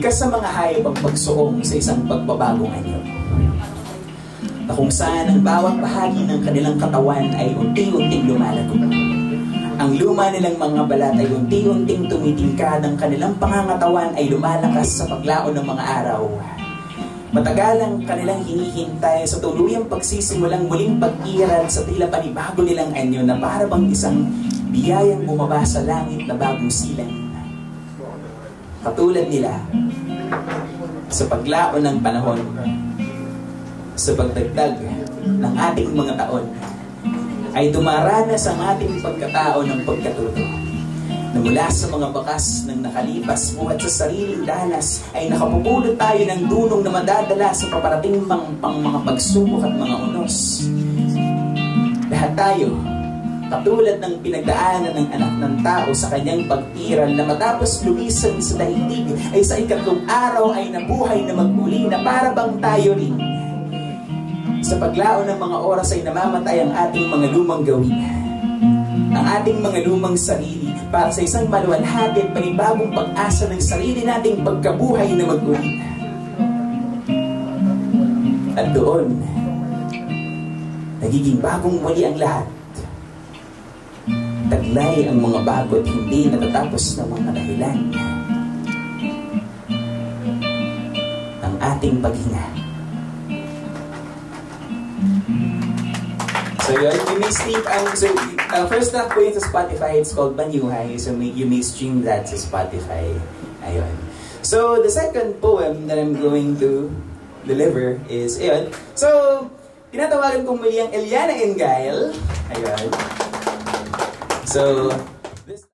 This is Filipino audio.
likas sa mga hayop ang pagsuong sa isang pagbabagong anyo, na kung saan ang bawat bahagi ng kanilang katawan ay unti-unting lumalago. Ang luma nilang mga balat ay unti-unting tumitingkad, ang kanilang pangangatawan ay lumalakas sa paglaon ng mga araw. Matagal ang kanilang hinihintay sa tuluyang pagsisimulang muling pag-iral sa tila panibago nilang anyo na para bang isang biyayang bumaba sa langit na bagong silang. Katulad nila, sa paglaon ng panahon, sa pagdagdag ng ating mga taon, ay dumaranas ang ating pagkatao ng pagkatuto, na mula sa mga bakas ng nakalipas buhat sa sariling danas ay nakapupulot tayo ng dunong na madadala sa paparating pang mga pagsubok at mga unos. Lahat tayo, katulad ng pinagdaanan ng anak ng tao sa kanyang pag-iral, na matapos lumisan sa daigdig ay sa ikatlong araw ay nabuhay na magmuli, na para bang tayo rin sa paglaon ng mga oras ay namamatay ang ating mga lumang gawin, ang ating mga lumang sarili, para sa isang maluwalhati at panibagong pag-asa ng sarili nating pagkabuhay na magmuli. At doon, nagiging bagong muli ang lahat. Taglay ang mga bago at hindi natatapos ng mga dahilan ng ating paghinga. So yun, you may stream, first track po yun sa Spotify, it's called Banyuhay, so you may stream that sa Spotify. Ayun. So the second poem that I'm going to deliver is, ayun. So, tinatawagan kong muli ang Eliana Engail. Ayun. So,